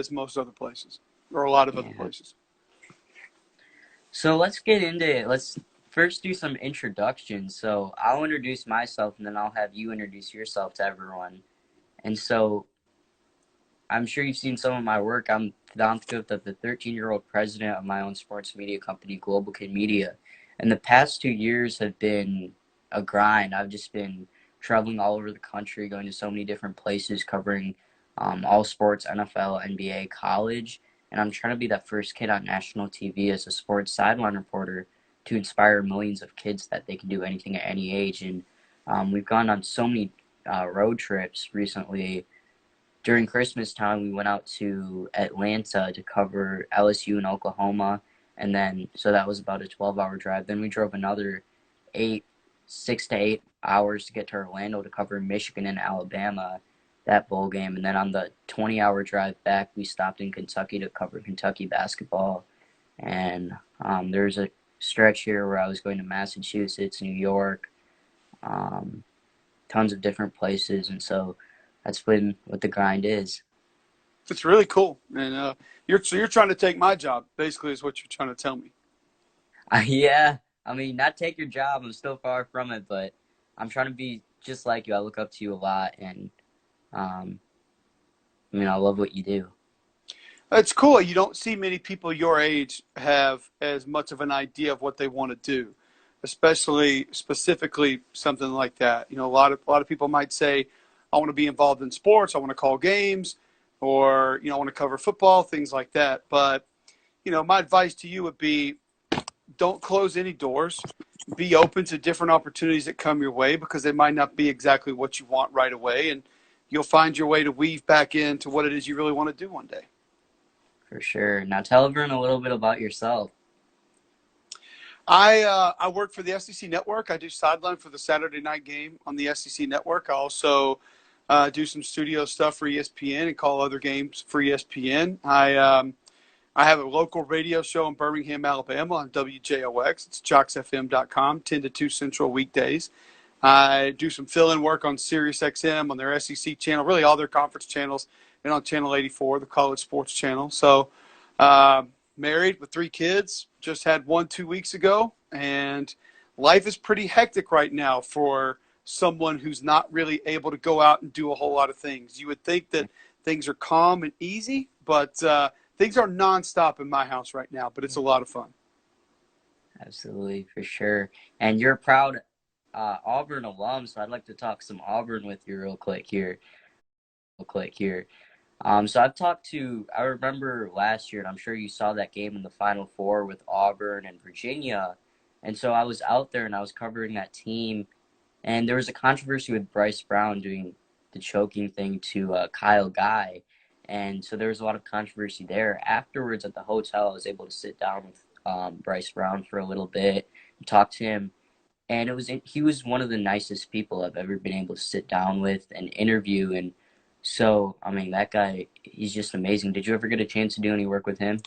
as most other places, or a lot of other Yeah. places. So let's get into it. Let's first do some introductions. So I'll introduce myself and then I'll have you introduce yourself to everyone. And so I'm sure you've seen some of my work. I'm the 13-year-old president of my own sports media company, Global Kid Media. And the past 2 years have been a grind. I've just been traveling all over the country, going to so many different places, covering all sports, NFL, NBA, college. And I'm trying to be that first kid on national TV as a sports sideline reporter to inspire millions of kids that they can do anything at any age. And we've gone on so many road trips recently. During Christmas time, we went out to Atlanta to cover LSU in Oklahoma, and then so that was about a 12-hour drive. Then we drove another 6 to 8 hours to get to Orlando to cover Michigan and Alabama, that bowl game. And then on the 20-hour drive back, we stopped in Kentucky to cover Kentucky basketball. And there's a stretch here where I was going to Massachusetts, New York, um, tons of different places, and so that's been what the grind is. It's really cool, and you're trying to take my job, basically, is what you're trying to tell me. Yeah, I mean, not take your job. I'm still far from it, but I'm trying to be just like you. I look up to you a lot, and um, I mean, I love what you do. It's cool. You don't see many people your age have as much of an idea of what they want to do, especially specifically something like that. You know, a lot of people might say, "I want to be involved in sports. I want to call games, or I want to cover football, things like that." But my advice to you would be, don't close any doors. Be open to different opportunities that come your way because they might not be exactly what you want right away, and you'll find your way to weave back into what it is you really want to do one day. For sure. Now tell everyone a little bit about yourself. I work for the SEC Network. I do sideline for the Saturday night game on the SEC Network. I also do some studio stuff for ESPN and call other games for ESPN. I have a local radio show in Birmingham, Alabama on WJOX. It's jocksfm.com, 10 to 2 Central weekdays. I do some fill-in work on SiriusXM on their SEC channel, really all their conference channels, and on Channel 84, the college sports channel. So uh, married with 3 kids, just had one 2 weeks ago, and life is pretty hectic right now for someone who's not really able to go out and do a whole lot of things. You would think that things are calm and easy, but things are nonstop in my house right now, but it's a lot of fun. Absolutely, for sure. And you're a proud Auburn alum, so I'd like to talk some Auburn with you real quick here. So I remember last year, and I'm sure you saw that game in the Final Four with Auburn and Virginia. And so I was out there and I was covering that team. And there was a controversy with Bryce Brown doing the choking thing to Kyle Guy. And so there was a lot of controversy there. Afterwards at the hotel, I was able to sit down with Bryce Brown for a little bit and talk to him. And he was one of the nicest people I've ever been able to sit down with and interview. And so, I mean, that guy, he's just amazing. Did you ever get a chance to do any work with him?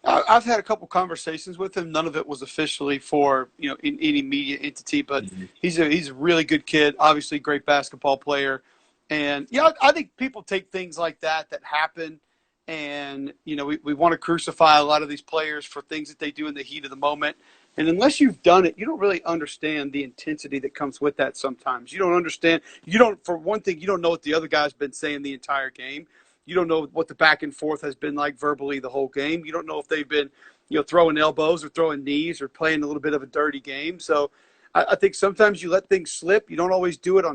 I've had a couple conversations with him. None of it was officially for in any media entity, but Mhm. he's a really good kid. Obviously, great basketball player, and I think people take things like that happen, and we want to crucify a lot of these players for things that they do in the heat of the moment. And unless you've done it, you don't really understand the intensity that comes with that. Sometimes you don't understand. You don't, for one thing, you don't know what the other guy's been saying the entire game. You don't know what the back and forth has been like verbally the whole game. You don't know if they've been, throwing elbows or throwing knees or playing a little bit of a dirty game. So I think sometimes you let things slip. You don't always do it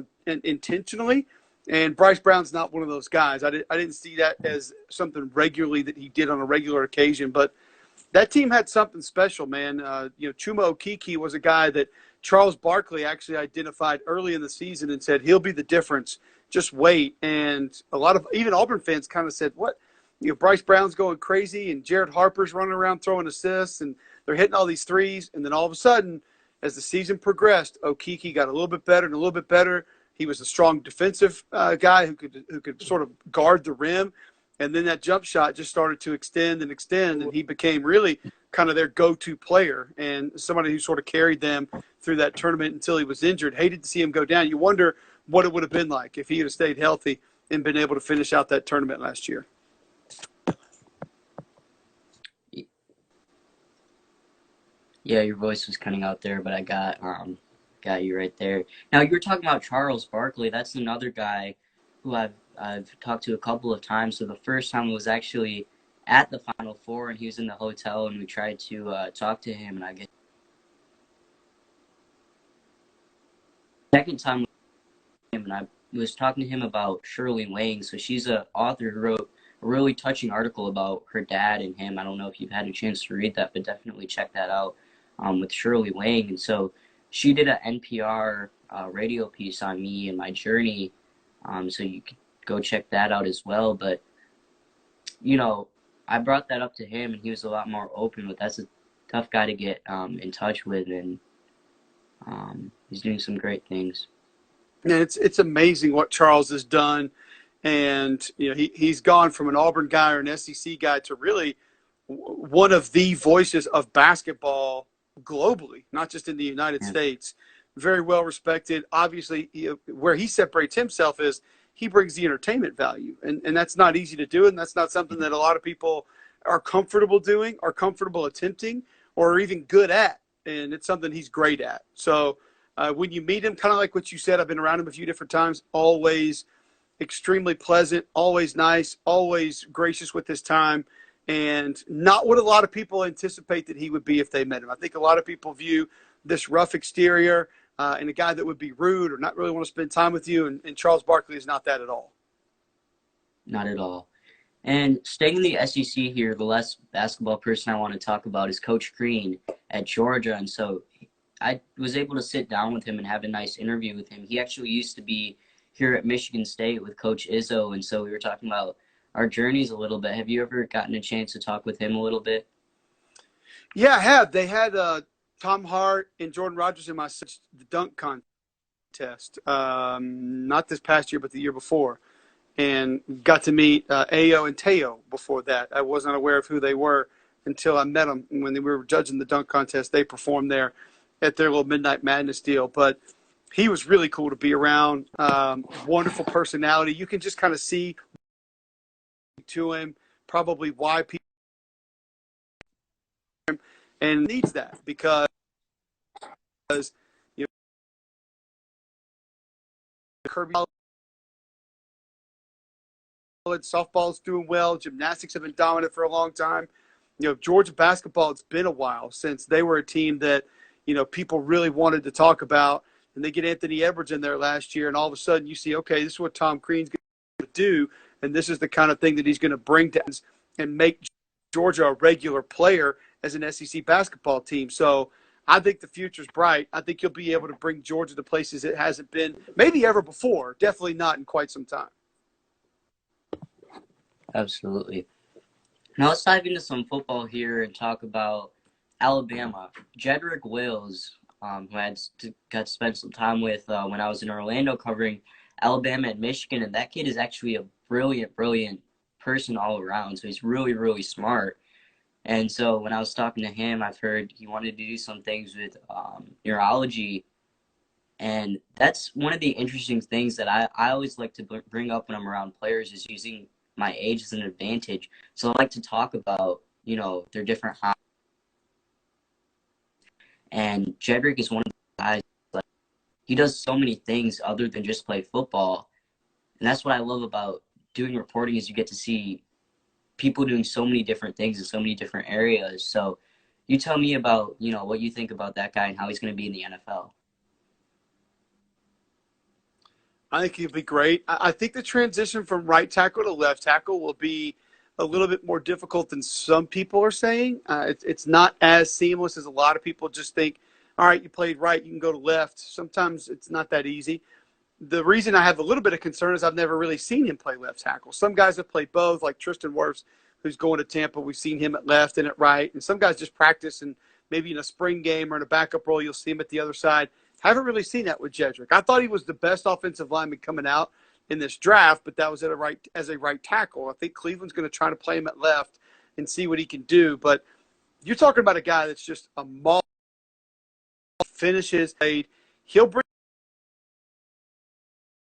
intentionally. And Bryce Brown's not one of those guys. I didn't see that as something regularly that he did on a regular occasion. But that team had something special, man. Chuma Okeke was a guy that Charles Barkley actually identified early in the season and said he'll be the difference. Just wait. And a lot of even Auburn fans kind of said, "What? Bryce Brown's going crazy, and Jared Harper's running around throwing assists, and they're hitting all these threes." And then all of a sudden, as the season progressed, Okeke got a little bit better and a little bit better. He was a strong defensive guy who could sort of guard the rim. And then that jump shot just started to extend, and he became really kind of their go-to player and somebody who sort of carried them through that tournament until he was injured. Hated to see him go down. You wonder what it would have been like if he had stayed healthy and been able to finish out that tournament last year. Yeah, your voice was cutting out there, but I got you right there. Now you were talking about Charles Barkley. That's another guy who I've talked to a couple of times. So the first time was actually at the Final Four, and he was in the hotel, and we tried to talk to him. And I guess the second time with him, and I was talking to him about Shirley Wang. So she's a author who wrote a really touching article about her dad and him. I don't know if you've had a chance to read that, but definitely check that out with Shirley Wang. And so she did an NPR radio piece on me and my journey. So you could go check that out as well. But, you know, I brought that up to him and he was a lot more open, but that's a tough guy to get in touch with. And he's doing some great things. And it's amazing what Charles has done. And, you know, he's gone from an Auburn guy or an SEC guy to really one of the voices of basketball globally, not just in the United Yeah. States. Very well respected. Obviously, where he separates himself is he brings the entertainment value. And that's not easy to do. And that's not something that a lot of people are comfortable doing, are comfortable attempting, or are even good at. And it's something he's great at. So when you meet him, kind of like what you said, I've been around him a few different times, always extremely pleasant, always nice, always gracious with his time, and not what a lot of people anticipate that he would be if they met him. I think a lot of people view this rough exterior and a guy that would be rude or not really want to spend time with you, and Charles Barkley is not that at all. Not at all. And staying in the SEC here, the last basketball person I want to talk about is Coach Green at Georgia. And so I was able to sit down with him and have a nice interview with him. He actually used to be here at Michigan State with Coach Izzo. And so we were talking about our journeys a little bit. Have you ever gotten a chance to talk with him a little bit? Yeah, I have. They had Tom Hart and Jordan Rogers in my dunk contest, not this past year, but the year before. And got to meet Ayo and Teo before that. I wasn't aware of who they were until I met them when we were judging the dunk contest. They performed there at their little Midnight Madness deal. But he was really cool to be around. Wonderful personality. You can just kind of see to him probably why people and needs that because you know Kirby softball's doing well. Gymnastics have been dominant for a long time. You know, Georgia basketball, it's been a while since they were a team that, you know, people really wanted to talk about. And they get Anthony Edwards in there last year, and all of a sudden you see, okay, this is what Tom Crean's going to do, and this is the kind of thing that he's going to bring to and make Georgia a regular player as an SEC basketball team. So I think the future's bright. I think you'll be able to bring Georgia to places it hasn't been maybe ever before. Definitely not in quite some time. Absolutely. Now let's dive into some football here and talk about Alabama. Jedrick Wills, who got to spend some time with when I was in Orlando covering Alabama and Michigan, and that kid is actually a brilliant, brilliant person all around. So he's really, really smart. And so when I was talking to him, I've heard he wanted to do some things with neurology. And that's one of the interesting things that I always like to bring up when I'm around players is using my age as an advantage. So I like to talk about, you know, their different hobbies. And Jedrick is one of the guys, like, he does so many things other than just play football. And that's what I love about doing reporting is you get to see people doing so many different things in so many different areas. So you tell me about, you know, what you think about that guy and how he's going to be in the NFL. I think he'll be great. I think the transition from right tackle to left tackle will be a little bit more difficult than some people are saying. It's not as seamless as a lot of people just think, all right, you played right, you can go to left. Sometimes it's not that easy. The reason I have a little bit of concern is I've never really seen him play left tackle. Some guys have played both, like Tristan Wirfs, who's going to Tampa. We've seen him at left and at right. And some guys just practice, and maybe in a spring game or in a backup role, you'll see him at the other side. Haven't really seen that with Jedrick. I thought he was the best offensive lineman coming out in this draft, but that was as a right tackle. I think Cleveland's going to try to play him at left and see what he can do. But you're talking about a guy that's just a maul, finishes. He'll bring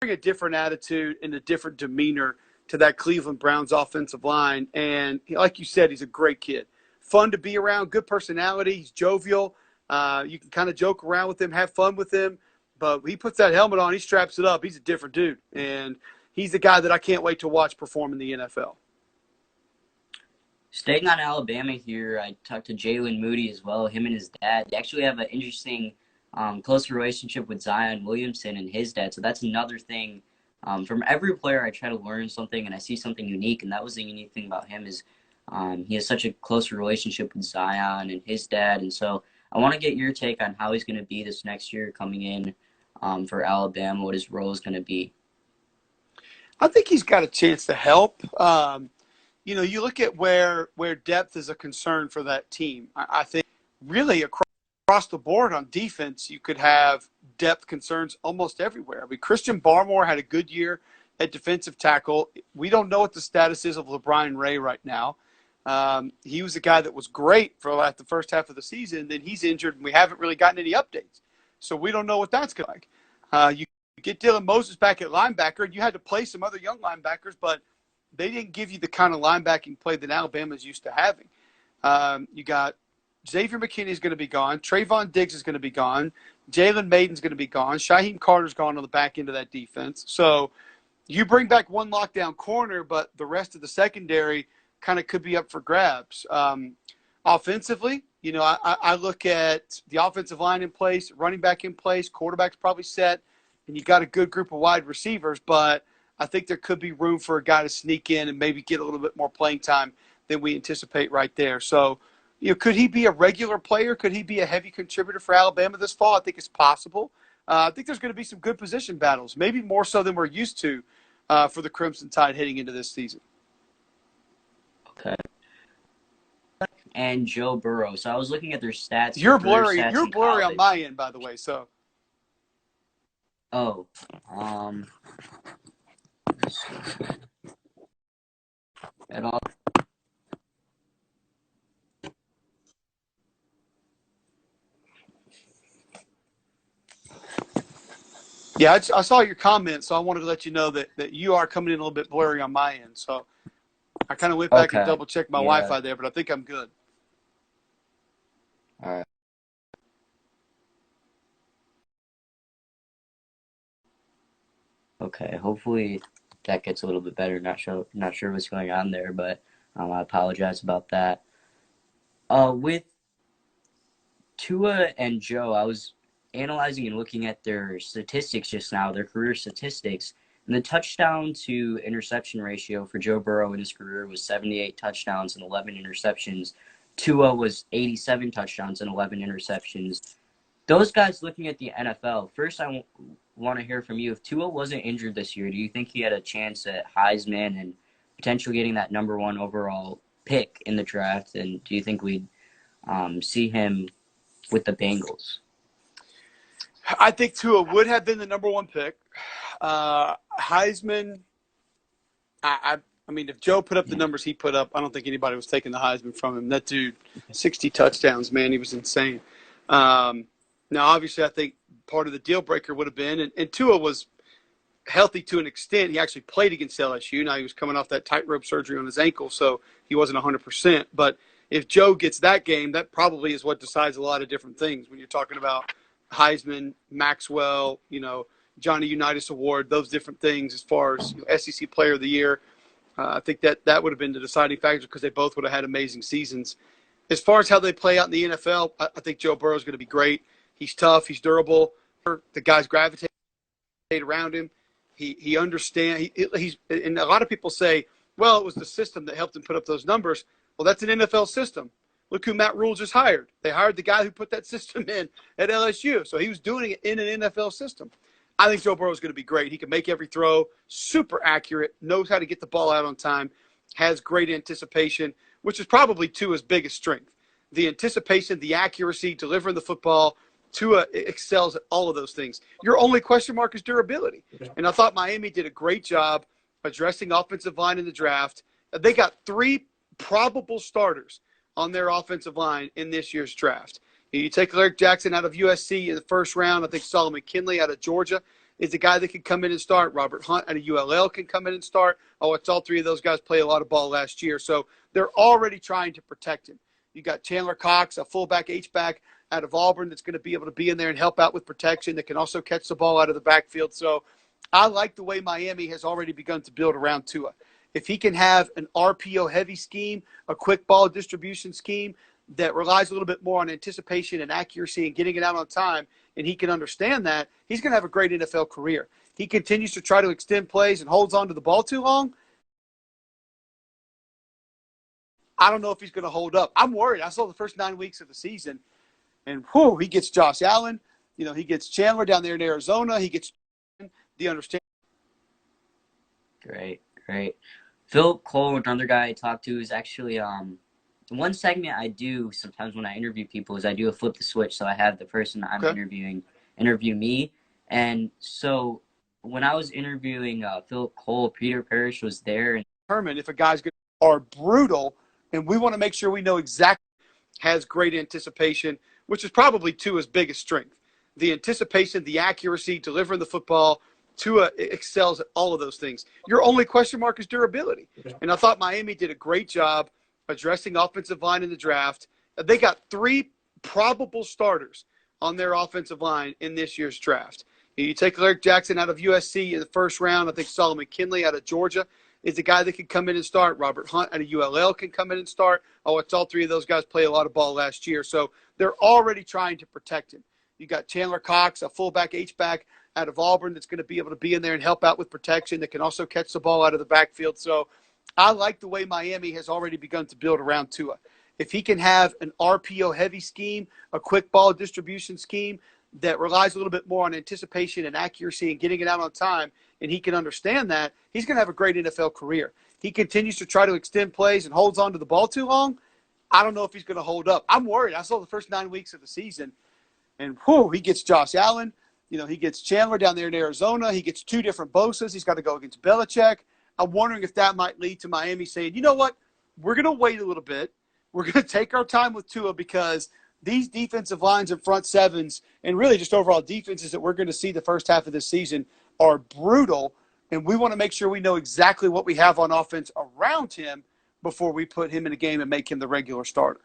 a different attitude and a different demeanor to that Cleveland Browns offensive line. And like you said, he's a great kid. Fun to be around, good personality. He's jovial. You can kind of joke around with him, have fun with him, but he puts that helmet on, he straps it up. He's a different dude, and he's the guy that I can't wait to watch perform in the NFL. Staying on Alabama here, I talked to Jalen Moody as well, him and his dad. They actually have an interesting, close relationship with Zion Williamson and his dad. So that's another thing. From every player, I try to learn something, and I see something unique. And that was the unique thing about him is he has such a close relationship with Zion and his dad. And so I want to get your take on how he's going to be this next year coming in for Alabama, what his role is going to be. I think he's got a chance to help. You look at where depth is a concern for that team. I think really across the board on defense, you could have depth concerns almost everywhere. I mean, Christian Barmore had a good year at defensive tackle. We don't know what the status is of LeBron Ray right now. He was a guy that was great for like the first half of the season. Then he's injured, and we haven't really gotten any updates. So we don't know what that's going to be like. You get Dylan Moses back at linebacker, and you had to play some other young linebackers, but they didn't give you the kind of linebacking play that Alabama's used to having. You got Xavier McKinney is going to be gone. Trayvon Diggs is going to be gone. Jalen Mayden's going to be gone. Shaheem Carter's gone on the back end of that defense. So you bring back one lockdown corner, but the rest of the secondary kind of could be up for grabs. Offensively, I look at the offensive line in place, running back in place, quarterback's probably set, and you got a good group of wide receivers, but I think there could be room for a guy to sneak in and maybe get a little bit more playing time than we anticipate right there. So, could he be a regular player? Could he be a heavy contributor for Alabama this fall? I think it's possible. I think there's going to be some good position battles, maybe more so than we're used to for the Crimson Tide heading into this season. Okay. And Joe Burrow. So I was looking at their stats. You're blurry on my end, by the way. So. Oh. At all. Yeah, I saw your comment, so I wanted to let you know that you are coming in a little bit blurry on my end. So I kind of went back and double-checked my Wi-Fi there, but I think I'm good. All right. Okay, hopefully that gets a little bit better. Not sure what's going on there, but I apologize about that. With Tua and Joe, I was analyzing and looking at their statistics just now, their career statistics, and the touchdown to interception ratio for Joe Burrow in his career was 78 touchdowns and 11 interceptions. Tua was 87 touchdowns and 11 interceptions. Those guys looking at the NFL, first I want to hear from you. If Tua wasn't injured this year, do you think he had a chance at Heisman and potentially getting that number 1 overall pick in the draft? And do you think we'd see him with the Bengals? I think Tua would have been the number 1 pick. Heisman, I mean, if Joe put up the numbers he put up, I don't think anybody was taking the Heisman from him. That dude, 60 touchdowns, man, he was insane. Now, obviously, I think part of the deal breaker would have been, and Tua was healthy to an extent. He actually played against LSU. Now, he was coming off that tightrope surgery on his ankle, so he wasn't 100%. But if Joe gets that game, that probably is what decides a lot of different things when you're talking about Heisman, Maxwell, Johnny Unitas Award, those different things as far as SEC Player of the Year. I think that would have been the deciding factor because they both would have had amazing seasons. As far as how they play out in the NFL, I think Joe Burrow is going to be great. He's tough. He's durable. The guys gravitate around him. He understands. And a lot of people say, well, it was the system that helped him put up those numbers. Well, that's an NFL system. Look who Matt Rule just hired. They hired the guy who put that system in at LSU. So he was doing it in an NFL system. I think Joe Burrow is going to be great. He can make every throw, super accurate, knows how to get the ball out on time, has great anticipation, which is probably Tua's biggest strength. The anticipation, the accuracy, delivering the football. Tua excels at all of those things. Your only question mark is durability. And I thought Miami did a great job addressing offensive line in the draft. They got 3 probable starters on their offensive line in this year's draft. You take Eric Jackson out of USC in the first round. I think Solomon Kinley out of Georgia is a guy that can come in and start. Robert Hunt out of ULL can come in and start. Oh, it's all 3 of those guys play a lot of ball last year. So they're already trying to protect him. You got Chandler Cox, a fullback, H-back out of Auburn that's going to be able to be in there and help out with protection, that can also catch the ball out of the backfield. So I like the way Miami has already begun to build around Tua. If he can have an RPO-heavy scheme, a quick ball distribution scheme that relies a little bit more on anticipation and accuracy and getting it out on time, and he can understand that, he's going to have a great NFL career. He continues to try to extend plays and holds on to the ball too long. I don't know if he's going to hold up. I'm worried. I saw the first 9 weeks of the season, and he gets Josh Allen. He gets Chandler down there in Arizona. He gets the understanding. Great. Phil Cole, another guy I talked to, is actually one segment I do sometimes when I interview people is I do a flip the switch. So I have the person I'm interviewing interview me. And so when I was interviewing Phil Cole, Peter Parrish was there. And determine if a guy's going to are brutal, and we want to make sure we know exactly has great anticipation, which is probably Tua's biggest strength. The anticipation, the accuracy, delivering the football. Tua excels at all of those things. Your only question mark is durability. And I thought Miami did a great job addressing offensive line in the draft. They got 3 probable starters on their offensive line in this year's draft. You take Larry Jackson out of USC in the first round. I think Solomon Kinley out of Georgia is a guy that can come in and start. Robert Hunt out of ULL can come in and start. Oh, it's all 3 of those guys play a lot of ball last year. So they're already trying to protect him. You got Chandler Cox, a fullback, H-back out of Auburn that's going to be able to be in there and help out with protection, that can also catch the ball out of the backfield. So I like the way Miami has already begun to build around Tua. If he can have an RPO-heavy scheme, a quick ball distribution scheme that relies a little bit more on anticipation and accuracy and getting it out on time, and he can understand that, he's going to have a great NFL career. He continues to try to extend plays and holds on to the ball too long. I don't know if he's going to hold up. I'm worried. I saw the first 9 weeks of the season, and he gets Josh Allen. He gets Chandler down there in Arizona. He gets 2 different Bosas. He's got to go against Belichick. I'm wondering if that might lead to Miami saying, you know what, we're going to wait a little bit. We're going to take our time with Tua, because these defensive lines and front sevens and really just overall defenses that we're going to see the first half of this season are brutal, and we want to make sure we know exactly what we have on offense around him before we put him in a game and make him the regular starter.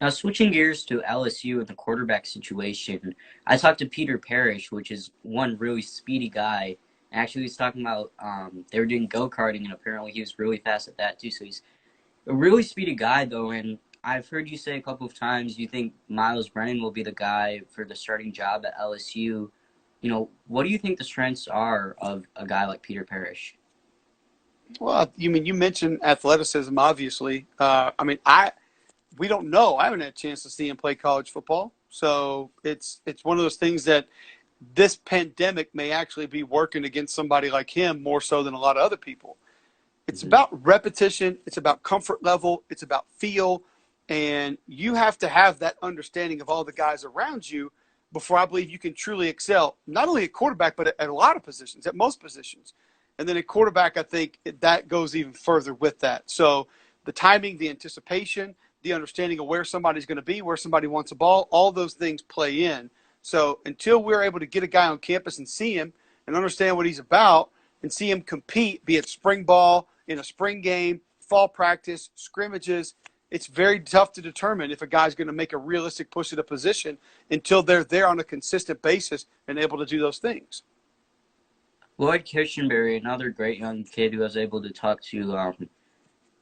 Now, switching gears to LSU and the quarterback situation, I talked to Peter Parrish, which is one really speedy guy. Actually, he's talking about they were doing go-karting, and apparently he was really fast at that too. So he's a really speedy guy, though. And I've heard you say a couple of times you think Miles Brennan will be the guy for the starting job at LSU. What do you think the strengths are of a guy like Peter Parrish? Well, you mentioned athleticism, obviously. We don't know. I haven't had a chance to see him play college football. So it's one of those things that this pandemic may actually be working against somebody like him more so than a lot of other people. It's about repetition. It's about comfort level. It's about feel. And you have to have that understanding of all the guys around you before I believe you can truly excel, not only at quarterback, but at a lot of positions, at most positions. And then at quarterback, I think that goes even further with that. So the timing, the anticipation, the understanding of where somebody's going to be, where somebody wants a ball, all those things play in. So until we're able to get a guy on campus and see him and understand what he's about and see him compete, be it spring ball, in a spring game, fall practice, scrimmages, it's very tough to determine if a guy's going to make a realistic push at a position until they're there on a consistent basis and able to do those things. Lloyd Kirstenberry, another great young kid who I was able to talk to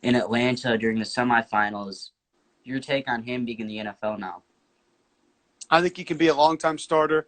in Atlanta during the semifinals. Your take on him being in the NFL now? I think he can be a long-time starter.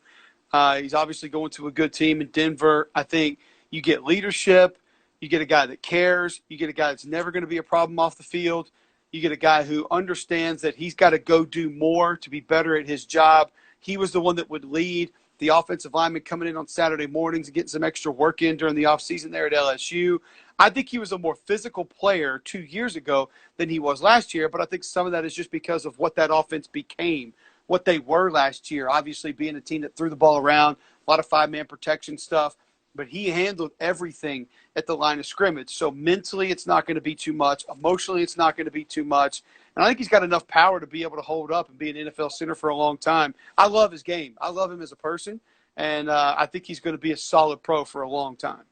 He's obviously going to a good team in Denver. I think you get leadership. You get a guy that cares. You get a guy that's never going to be a problem off the field. You get a guy who understands that he's got to go do more to be better at his job. He was the one that would lead the offensive lineman coming in on Saturday mornings and getting some extra work in during the offseason there at LSU. I think he was a more physical player 2 years ago than he was last year, but I think some of that is just because of what that offense became, what they were last year, obviously being a team that threw the ball around, a lot of 5-man protection stuff. But he handled everything at the line of scrimmage. So mentally, it's not going to be too much. Emotionally, it's not going to be too much. And I think he's got enough power to be able to hold up and be an NFL center for a long time. I love his game. I love him as a person. And I think he's going to be a solid pro for a long time.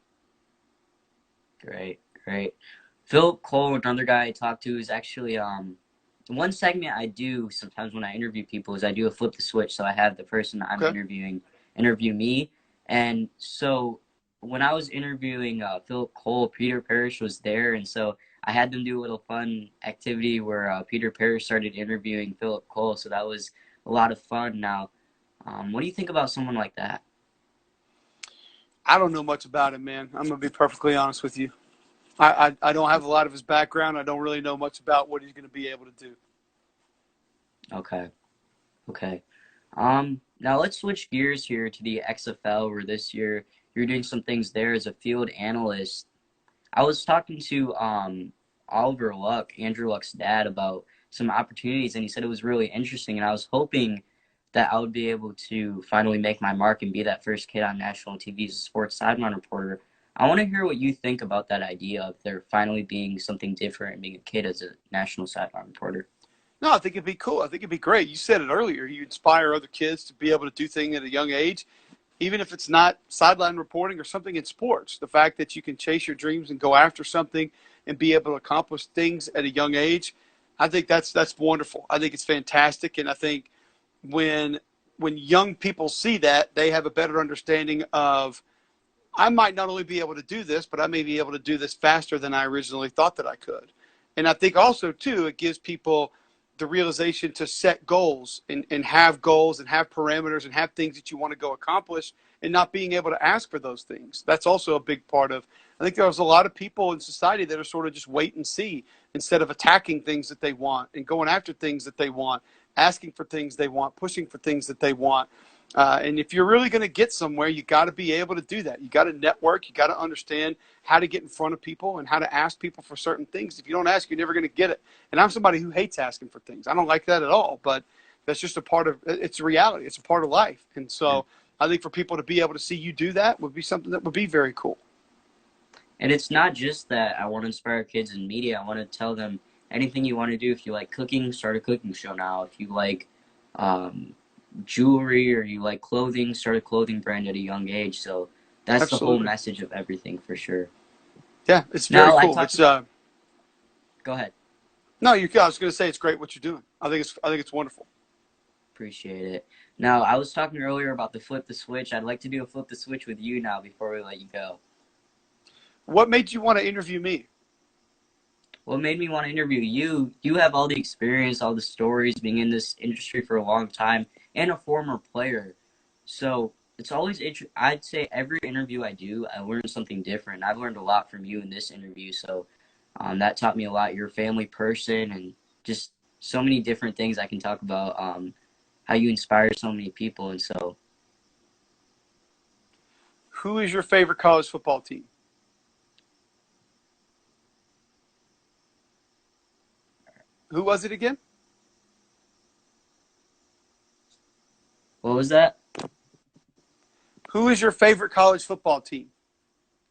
Great. Phil Cole, another guy I talked to, is actually one segment I do sometimes when I interview people is I do a flip the switch. So I have the person I'm Okay. interviewing interview me. And so when I was interviewing Philip Cole, Peter Parrish was there. And so I had them do a little fun activity where Peter Parrish started interviewing Philip Cole. So that was a lot of fun. Now, what do you think about someone like that? I don't know much about him, man. I'm gonna be perfectly honest with you. I don't have a lot of his background. I don't really know much about what he's going to be able to do. Okay. Okay. Now let's switch gears here to the XFL, where this year you're doing some things there as a field analyst. I was talking to Oliver Luck, Andrew Luck's dad, about some opportunities, and he said it was really interesting. And I was hoping that I would be able to finally make my mark and be that first kid on national TV as a sports sideline reporter. I want to hear what you think about that idea of there finally being something different and being a kid as a national sideline reporter. No, I think it'd be cool. I think it'd be great. You said it earlier. You inspire other kids to be able to do things at a young age, even if it's not sideline reporting or something in sports. The fact that you can chase your dreams and go after something and be able to accomplish things at a young age, I think that's wonderful. I think it's fantastic, and I think when when young people see that, they have a better understanding of I might not only be able to do this, but I may be able to do this faster than I originally thought that I could. And I think also, too, it gives people the realization to set goals and have parameters and have things that you want to go accomplish and not being able to ask for those things. That's also a big part of, I think there's a lot of people in society that are sort of just wait and see instead of attacking things that they want and going after things that they want, asking for things they want, pushing for things that they want. And if you're really going to get somewhere, you got to be able to do that. You got to network. You got to understand how to get in front of people and how to ask people for certain things. If you don't ask, you're never going to get it. And I'm somebody who hates asking for things. I don't like that at all. But that's just a part of it's a reality. It's a part of life. And so I think for people to be able to see you do that would be something that would be very cool. And it's not just that I want to inspire kids in media. I want to tell them anything you want to do. If you like cooking, start a cooking show now. If you like um, jewelry or you like clothing, start a clothing brand at a young age. So that's the whole Absolutely. message of everything for sure. Yeah, it's very Now I cool. talked. It's Go ahead. no, I was going to say it's great what you're doing. I think it's wonderful. Appreciate it. Now I was talking earlier about the flip the switch. I'd like to do a flip the switch with you now before we let you go. What made you want to interview me? What made me want to interview you? You have all the experience, all the stories, being in this industry for a long time, and a former player. So it's always I'd say every interview I do, I learn something different. I've learned a lot from you in this interview. So that taught me a lot. You're a family person, and just so many different things I can talk about. How you inspire so many people, and so Who is your favorite college football team? Who was it again? what was that? Who is your favorite college football team?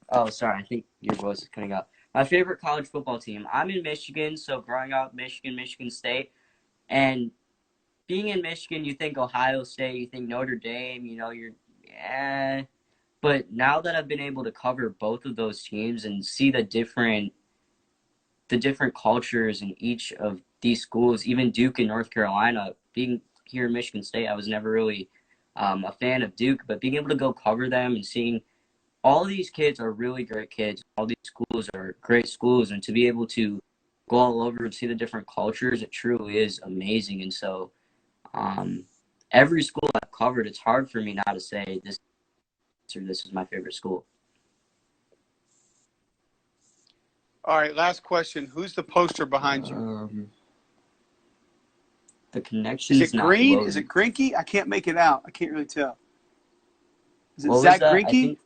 Oh, sorry. I think your voice is cutting out. My favorite college football team. I'm in Michigan, so growing up, Michigan, Michigan State, and being in Michigan, you think Ohio State, you think Notre Dame, you're, eh. But now that I've been able to cover both of those teams and see the different cultures in each of these schools, even Duke and North Carolina, being here in Michigan State, I was never really a fan of Duke, but being able to go cover them and seeing all of these kids are really great kids. All these schools are great schools, and to be able to go all over and see the different cultures, it truly is amazing. And so, um, every school I've covered, it's hard for me not to say this or this is my favorite school. All right, last question. Who's the poster behind you? The Is connection's it not Green? Is loading. it Grinky? I can't make it out. I can't really tell. Is it What was Zach that? I Grinky? think.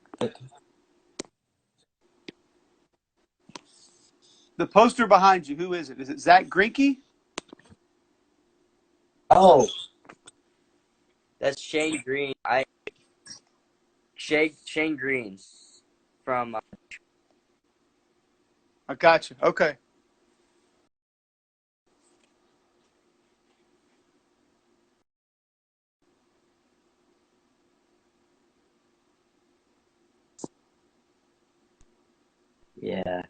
The poster behind you, who is it? Is it Zach Grinky? Oh, that's Shane Green. Shane Green from. I got you. Okay. Yeah.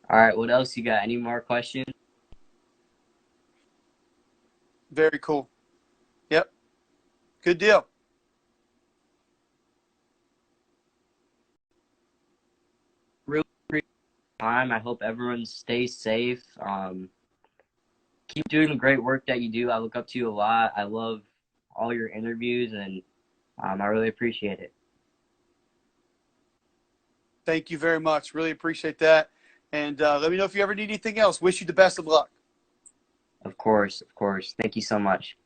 All right. What else you got? Any more questions? Very cool. Yep. Good deal. Really appreciate the time. I hope everyone stays safe. Keep doing the great work that you do. I look up to you a lot. I love all your interviews, and I really appreciate it. Thank you very much. Really appreciate that. And let me know if you ever need anything else. Wish you the best of luck. Of course, of course. Thank you so much.